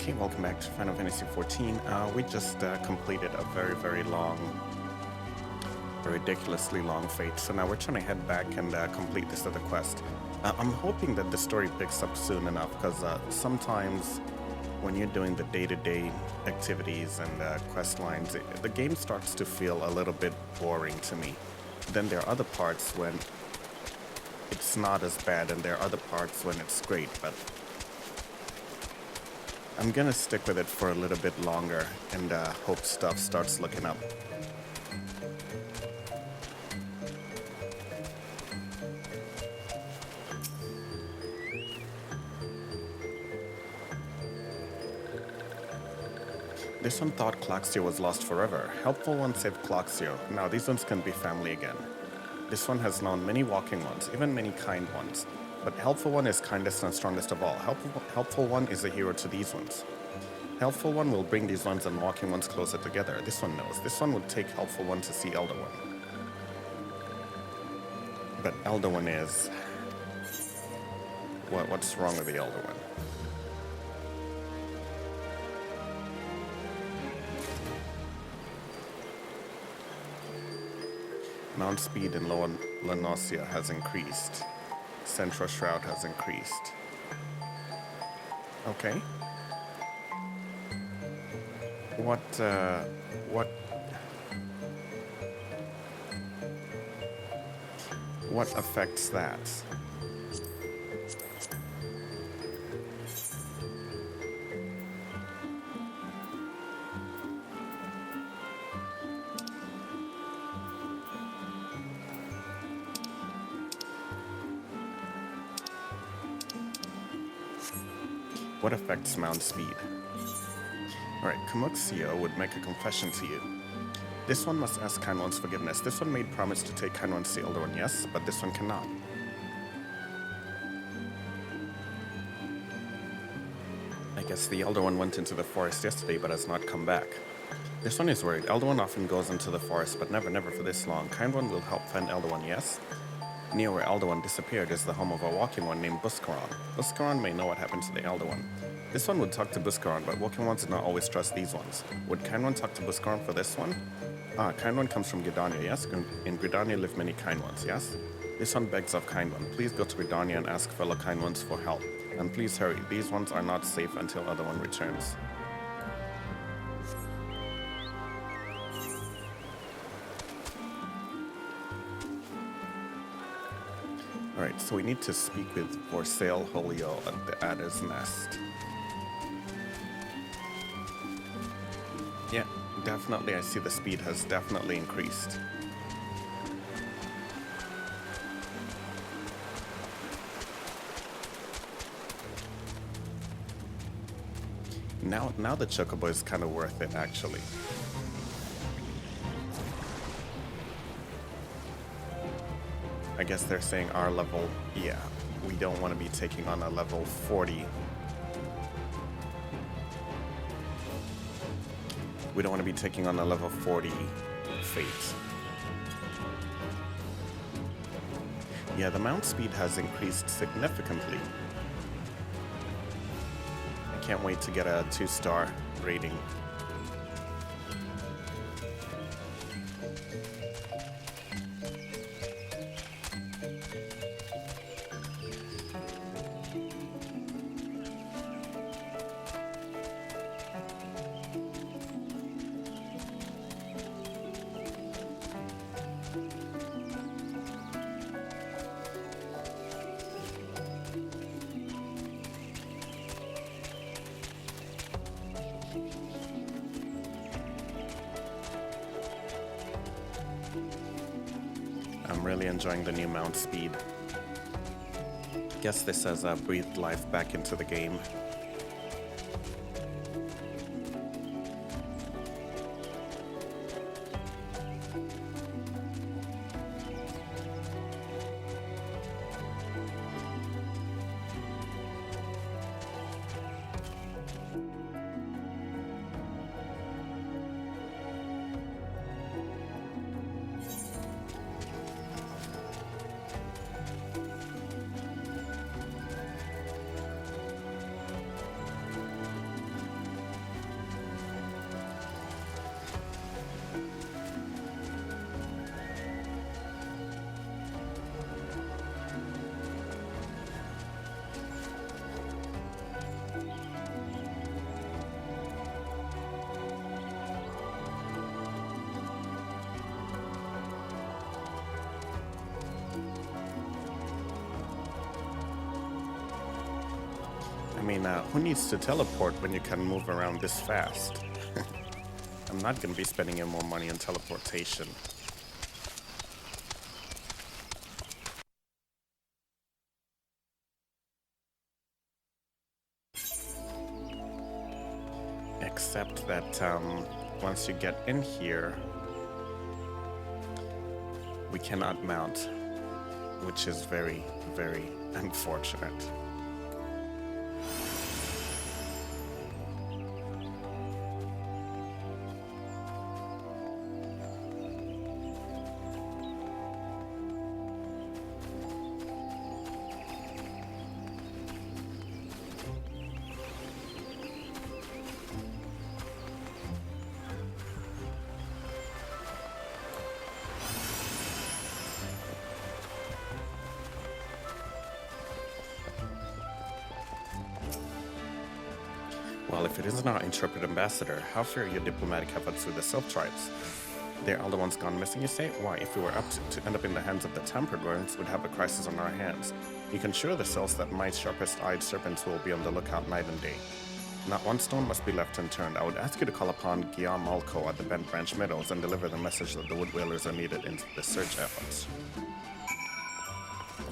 Okay, welcome back to Final Fantasy XIV. We just completed a very long, a ridiculously long fate, so now we're trying to head back and complete this other quest. I'm hoping that the story picks up soon enough, because sometimes when you're doing the day-to-day activities and quest lines, the game starts to feel a little bit boring to me. Then there are other parts when it's not as bad, and there are other parts when it's great, but I'm gonna stick with it for a little bit longer and hope stuff starts looking up. This one thought Claxio was lost forever. Helpful one saved Claxio. Now these ones can be family again. This one has known many walking ones, even many kind ones. But Helpful One is kindest and strongest of all. Helpful One is a hero to these ones. Helpful One will bring these ones and walking ones closer together. This one knows. This one would take Helpful One to see Elder One. But Elder One is... What's wrong with the Elder One? Mount speed in Lower Lanosia has increased. Central Shroud has increased. Okay. What affects that? What affects mount speed? Alright, Komuxio would make a confession to you. This one must ask Kind One's forgiveness. This one made promise to take Kind One's to the Elder One, yes, but this one cannot. I guess the Elder One went into the forest yesterday but has not come back. This one is worried. Elder One often goes into the forest, but never for this long. Kind One will help find Elder One, yes? Near where Elder One disappeared is the home of a walking one named Buscaron. Buscaron may know what happened to the Elder One. This one would talk to Buscaron, but walking ones do not always trust these ones. Would Kind One talk to Buscaron for this one? Kind One comes from Gridania, yes? In Gridania live many Kind Ones, yes? This one begs of Kind One. Please go to Gridania and ask fellow Kind Ones for help. And please hurry, these ones are not safe until Elder One returns. Alright, so we need to speak with Vorsail Holio at the Adder's Nest. Yeah, definitely I see the speed has definitely increased. Now the Chocobo is kind of worth it, actually. I guess they're saying our level, yeah, we don't want to be taking on a level 40. We don't want to be taking on a level 40 fate. Yeah, the mount speed has increased significantly. I can't wait to get a 2-star rating. I'm really enjoying the new mount speed. Guess this has breathed life back into the game. I mean, who needs to teleport when you can move around this fast? I'm not gonna be spending any more money on teleportation. Except that once you get in here, we cannot mount, which is very, very unfortunate. Well, if it isn't our intrepid ambassador, how fare your diplomatic efforts with the sylph tribes? They're all the ones gone missing, you say? Why, if we were up to end up in the hands of the Tempered Ones, we'd have a crisis on our hands. You can assure the sylphs that my sharpest-eyed serpents will be on the lookout night and day. Not one stone must be left unturned. I would ask you to call upon Guillaume Malco at the Bent Branch Meadows and deliver the message that the wood whalers are needed in the search efforts.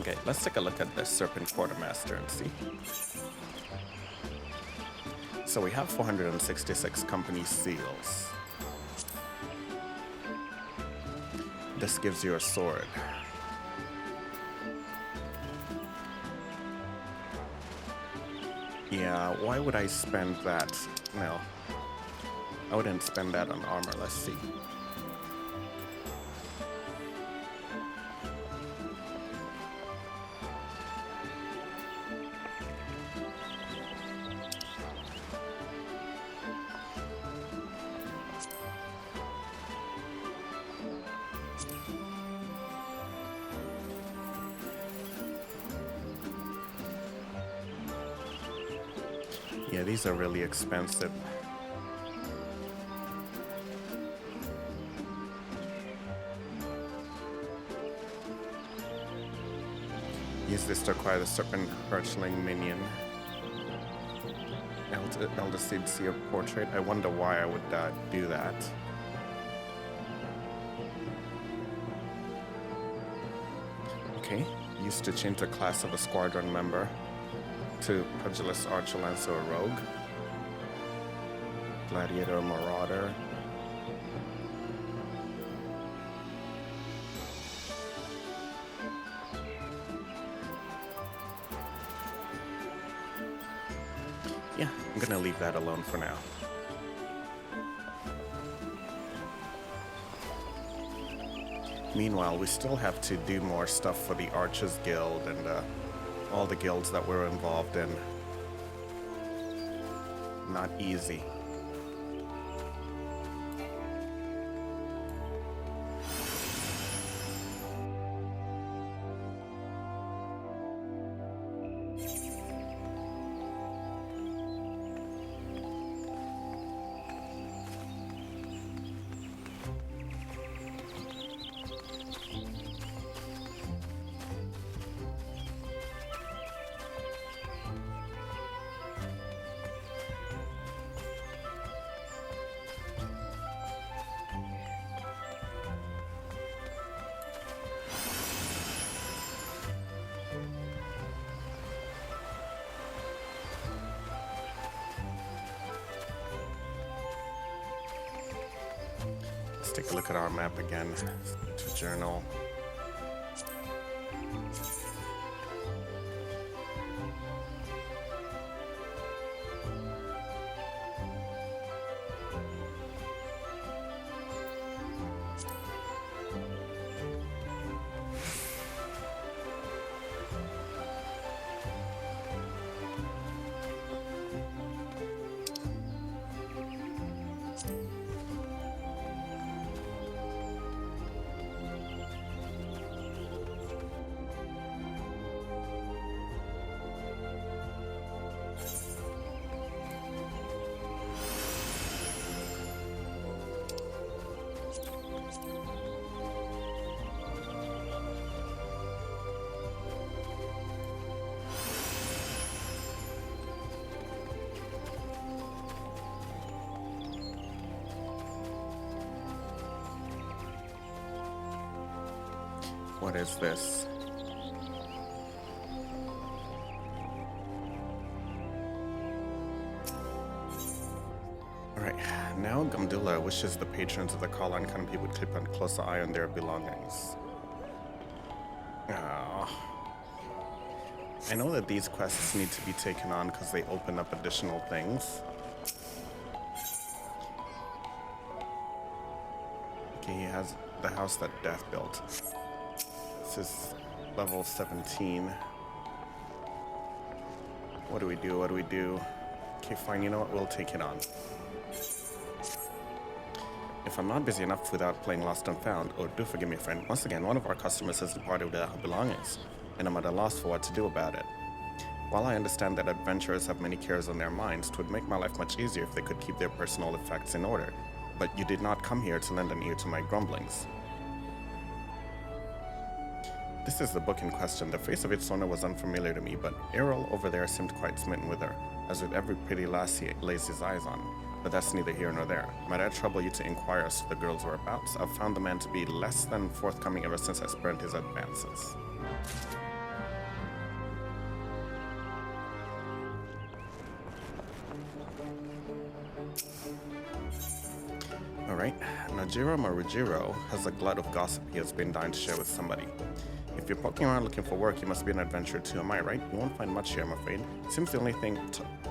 Okay, let's take a look at the Serpent Quartermaster and see. So we have 466 company seals. This gives you a sword. Yeah, why would I spend that? No, I wouldn't spend that on armor. Let's see. Yeah, these are really expensive. Use this to acquire the Serpent Archling minion. Elder Seed Seer portrait. I wonder why I would do that. Okay, used to change the class of a squadron member to Pugilist, Archer, Lancer, or Rogue. Gladiator, or Marauder. Yeah, I'm gonna leave that alone for now. Meanwhile, we still have to do more stuff for the Archers Guild and all the guilds that we're involved in. Not easy. Let's take a look at our map again. To journal. What is this? Alright, now Gumdula wishes the patrons of the Kalan Canopy would keep a closer eye on their belongings. I know that these quests need to be taken on because they open up additional things. Okay, he has the house that Death built. This is level 17. What do we do? What do we do? Okay, fine, you know what? We'll take it on. If I'm not busy enough without playing Lost and Found, oh, do forgive me, friend. Once again, one of our customers has departed with their belongings, and I'm at a loss for what to do about it. While I understand that adventurers have many cares on their minds, it would make my life much easier if they could keep their personal effects in order. But you did not come here to lend an ear to my grumblings. This is the book in question. The face of its owner was unfamiliar to me, but Errol over there seemed quite smitten with her, as with every pretty lass he lays his eyes on. But that's neither here nor there. Might I trouble you to inquire as to the girl's whereabouts? I've found the man to be less than forthcoming ever since I spurned his advances. Alright, Najiro Marujiro has a glut of gossip he has been dying to share with somebody. If you're poking around looking for work, you must be an adventurer too, am I right? You won't find much here, I'm afraid. Seems the only thing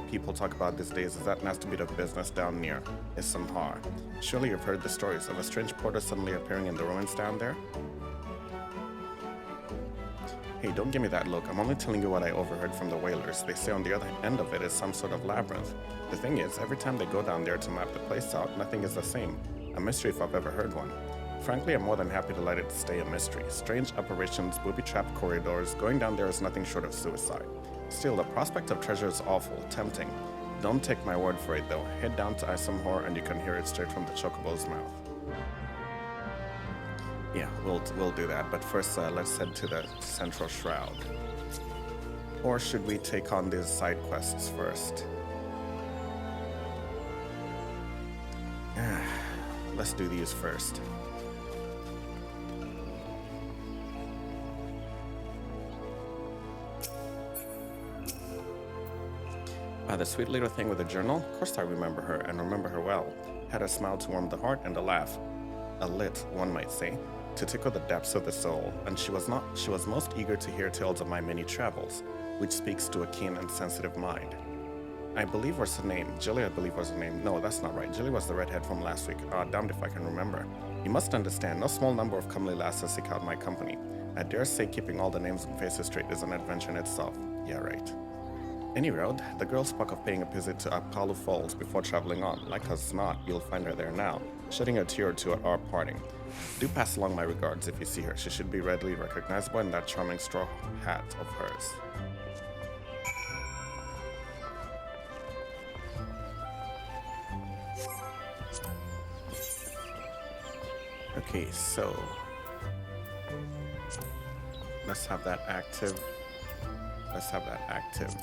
people talk about these days is that nasty bit of business down near Isamhar. Surely you've heard the stories of a strange porter suddenly appearing in the ruins down there? Hey, don't give me that look. I'm only telling you what I overheard from the whalers. They say on the other end of it is some sort of labyrinth. The thing is, every time they go down there to map the place out, nothing is the same. A mystery if I've ever heard one. Frankly, I'm more than happy to let it stay a mystery. Strange apparitions, booby-trapped corridors, going down there is nothing short of suicide. Still, the prospect of treasure is awful, tempting. Don't take my word for it though. Head down to Isamhar and you can hear it straight from the chocobo's mouth. Yeah, we'll do that, but first let's head to the Central Shroud. Or should we take on these side quests first? Let's do these first. The sweet little thing with the journal? Of course I remember her, and remember her well. Had a smile to warm the heart and a laugh. A lit, one might say, to tickle the depths of the soul, and she was most eager to hear tales of my many travels, which speaks to a keen and sensitive mind. I believe was her name. Jilly, I believe was her name. No, that's not right. Jilly was the redhead from last week. Damned if I can remember. You must understand, no small number of comely lasses seek out my company. I dare say keeping all the names and faces straight is an adventure in itself. Yeah, right. Any road, the girl spoke of paying a visit to Apalu Falls before traveling on. Like as not, you'll find her there now, shedding a tear or two at our parting. Do pass along my regards if you see her. She should be readily recognizable in that charming straw hat of hers. Okay, so let's have that active. Let's have that active.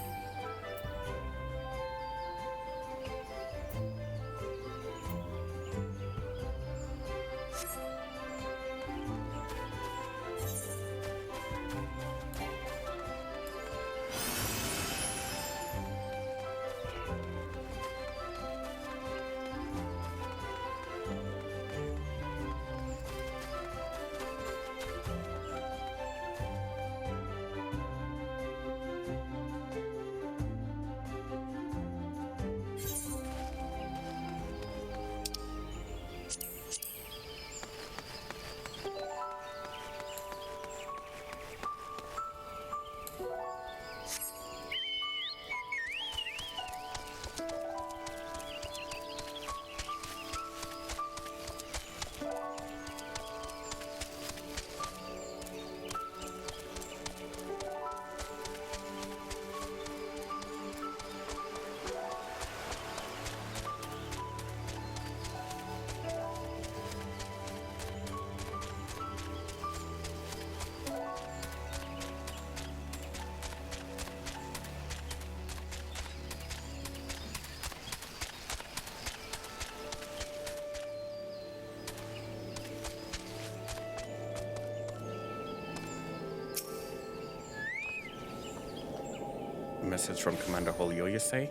message from Commander Holio, you say?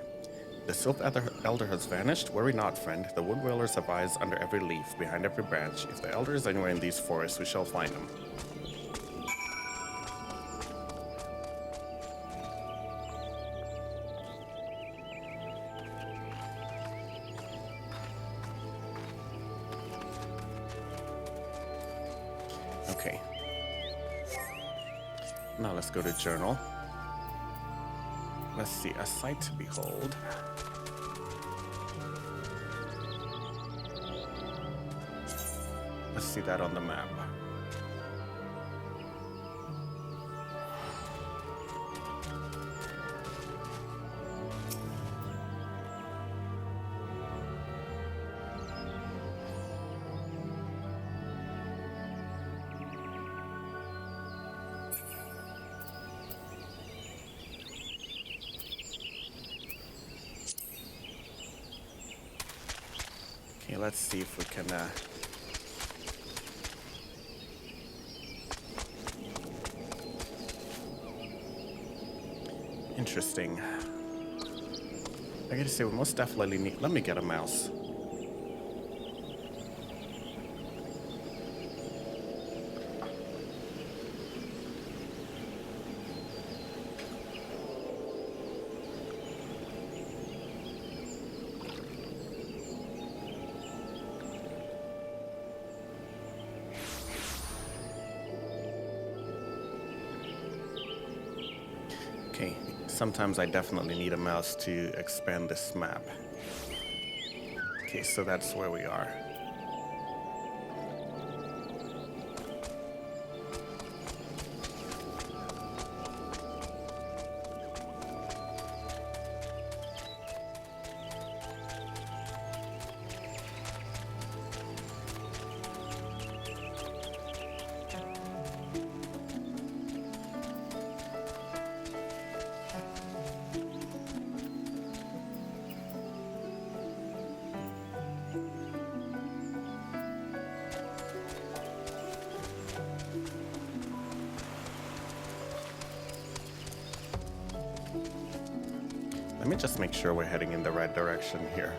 The Sylph Elder has vanished? Worry not, friend. The wood dwellers have eyes under every leaf, behind every branch. If the Elder is anywhere in these forests, we shall find him. Okay. Now let's go to journal. Let's see, a sight to behold. Let's see that on the map. Okay, let's see if we can interesting. I gotta say, we most definitely need. Let me get a mouse. Okay, sometimes I definitely need a mouse to expand this map. Okay, so that's where we are. Let me just make sure we're heading in the right direction here.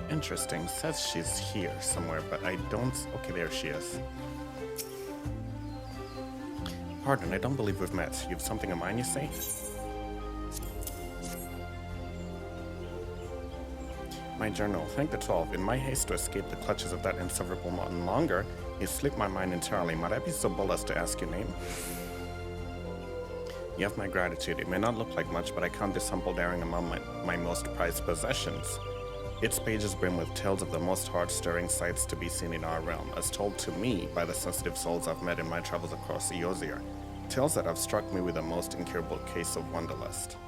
Interesting. Says she's here somewhere, but I don't. Okay, there she is. Pardon, I don't believe we've met. You have something in mind, you say? My journal. Thank the 12. In my haste to escape the clutches of that insufferable mountain longer, it slipped my mind entirely. Might I be so bold as to ask your name? You have my gratitude. It may not look like much, but I count this humble daring among my most prized possessions. Its pages brim with tales of the most heart-stirring sights to be seen in our realm, as told to me by the sensitive souls I've met in my travels across Eosia. Tales that have struck me with a most incurable case of wanderlust.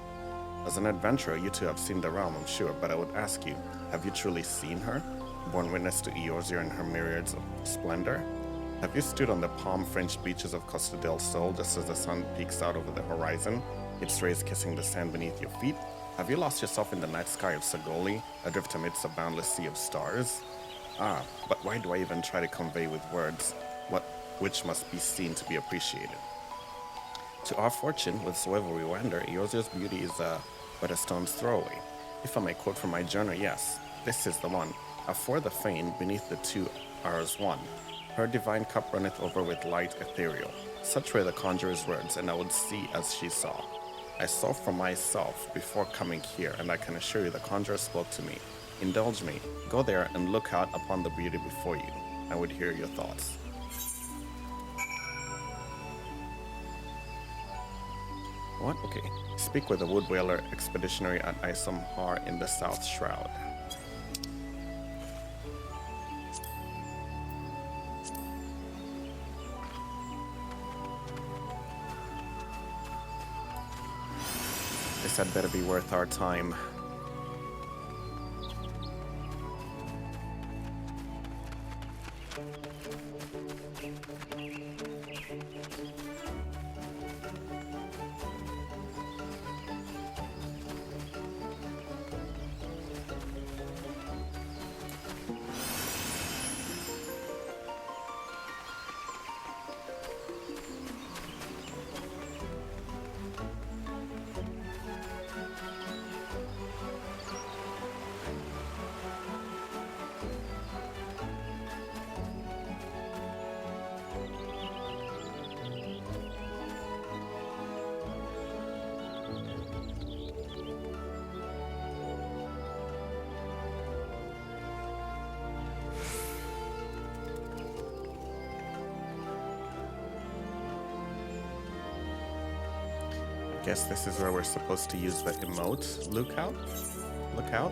As an adventurer, you two have seen the realm, I'm sure, but I would ask you, have you truly seen her? Borne witness to Eorzea in her myriads of splendor? Have you stood on the palm-fringed beaches of Costa del Sol just as the sun peeks out over the horizon, its rays kissing the sand beneath your feet? Have you lost yourself in the night sky of Sagoli, adrift amidst a boundless sea of stars? Ah, but why do I even try to convey with words which must be seen to be appreciated? To our fortune, whatsoever we wander, Eorzea's beauty is but a stone's throw away. If I may quote from my journal, yes, this is the one. Afore the fane, beneath the two hours one. Her divine cup runneth over with light ethereal. Such were the conjurer's words, and I would see as she saw. I saw for myself before coming here, and I can assure you the conjurer spoke to me. Indulge me. Go there and look out upon the beauty before you. I would hear your thoughts. What? Okay. Speak with the wood whaler expeditionary at Isom Har in the South Shroud. This had better be worth our time. Guess this is where we're supposed to use the emote. Look out. Look out.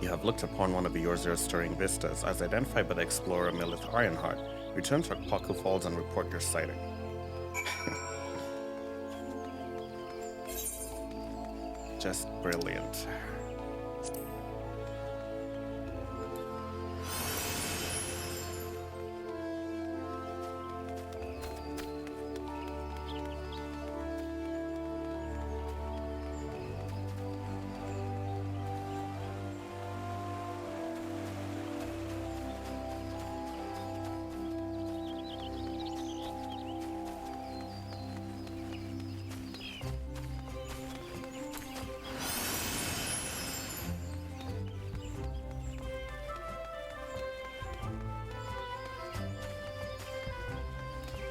You have looked upon one of the Eorzea's stirring vistas, as identified by the explorer Milith Ironheart. Return to Akpaku Falls and report your sighting. Just brilliant.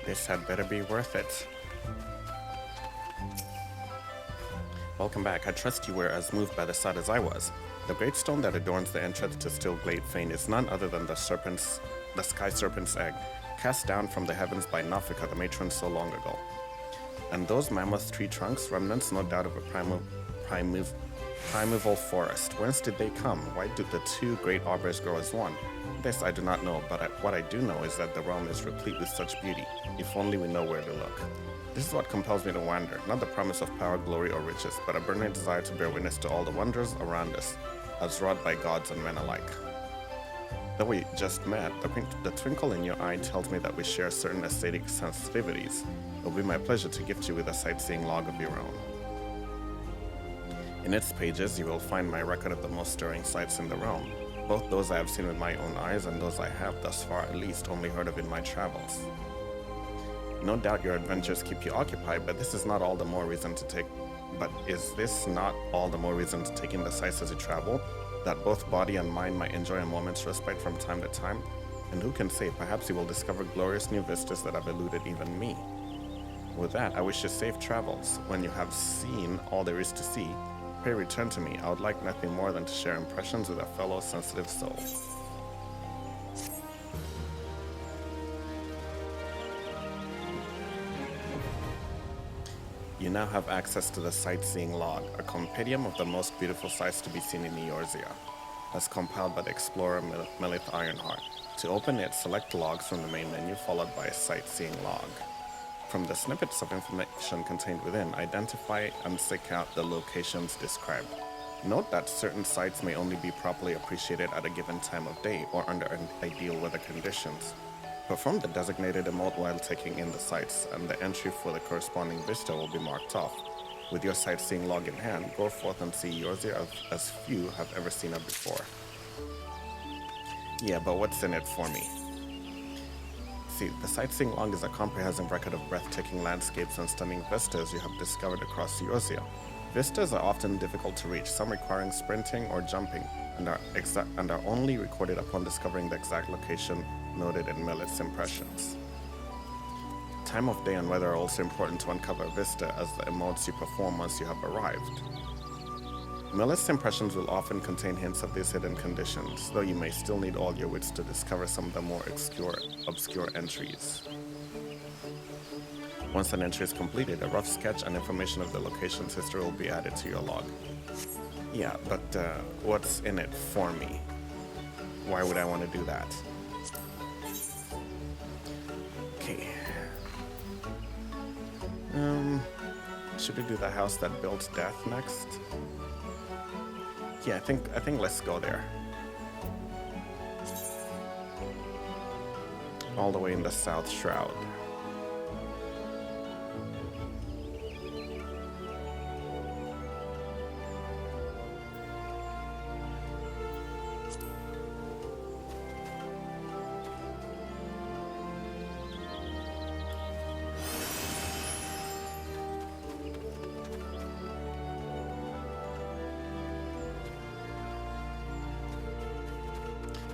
This had better be worth it. Welcome back. I trust you were as moved by the sight as I was. The great stone that adorns the entrance to Stillglade Fane is none other than the sky serpent's egg, cast down from the heavens by Nafika, the matron, so long ago. And those mammoth tree trunks, remnants no doubt of a primeval forest. Whence did they come? Why do the two great arbors grow as one? This I do not know, but what I do know is that the realm is replete with such beauty, if only we know where to look. This is what compels me to wander, not the promise of power, glory, or riches, but a burning desire to bear witness to all the wonders around us, as wrought by gods and men alike. Though we just met, the twinkle in your eye tells me that we share certain aesthetic sensitivities. It will be my pleasure to gift you with a sightseeing log of your own. In its pages, you will find my record of the most stirring sights in the realm, both those I have seen with my own eyes and those I have, thus far at least, only heard of in my travels. No doubt your adventures keep you occupied, but is this not all the more reason to take in the sights as you travel, that both body and mind might enjoy a moment's respite from time to time? And who can say, perhaps you will discover glorious new vistas that have eluded even me. With that, I wish you safe travels. When you have seen all there is to see, pray return to me. I would like nothing more than to share impressions with a fellow sensitive soul. You now have access to the Sightseeing Log, a compendium of the most beautiful sights to be seen in Eorzea, as compiled by the explorer Melith Ironheart. To open it, select Logs from the main menu, followed by a Sightseeing Log. From the snippets of information contained within, identify and seek out the locations described. Note that certain sites may only be properly appreciated at a given time of day or under ideal weather conditions. Perform the designated emote while taking in the sights, and the entry for the corresponding vista will be marked off. With your sightseeing log in hand, go forth and see Eorzea as few have ever seen her before. Yeah, but what's in it for me? See, the sightseeing log is a comprehensive record of breathtaking landscapes and stunning vistas you have discovered across Eorzea. Vistas are often difficult to reach, some requiring sprinting or jumping, and are only recorded upon discovering the exact location noted in Melith's impressions. Time of day and weather are also important to uncover a vista, as the emotes you perform once you have arrived. Melith's impressions will often contain hints of these hidden conditions, though you may still need all your wits to discover some of the more obscure entries. Once an entry is completed, a rough sketch and information of the location's history will be added to your log. Yeah, but what's in it for me? Why would I want to do that? Okay. Should we do the house that built death next? Yeah, I think let's go there. All the way in the South Shroud.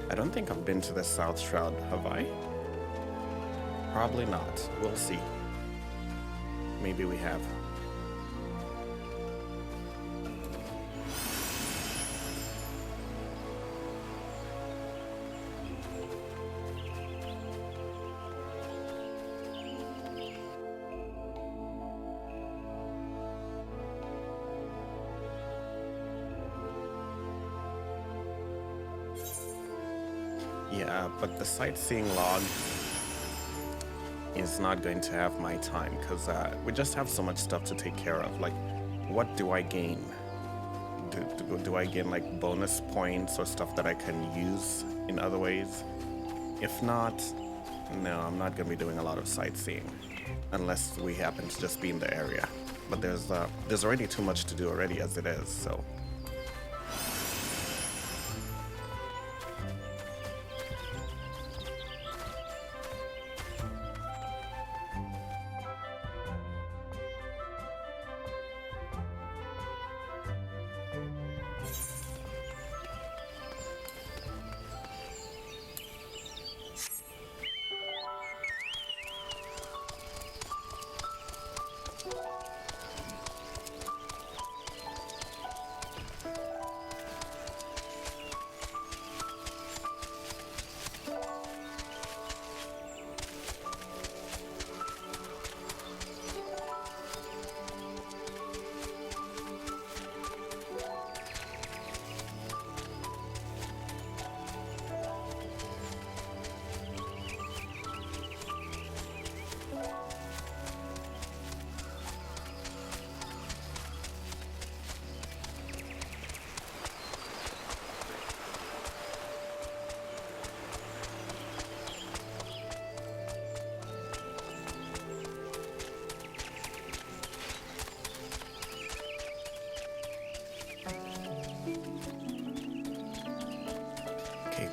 I don't think I've been to the South Shroud, have I? Probably not. We'll see. Maybe we have. Yeah, but the sightseeing log is not going to have my time, because we just have so much stuff to take care of. Like, what do I gain? Do I gain like bonus points or stuff that I can use in other ways? If not, no, I'm not going to be doing a lot of sightseeing unless we happen to just be in the area. But there's already too much to do already as it is, so.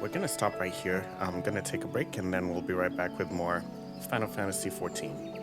We're gonna stop right here. I'm gonna take a break and then we'll be right back with more Final Fantasy XIV.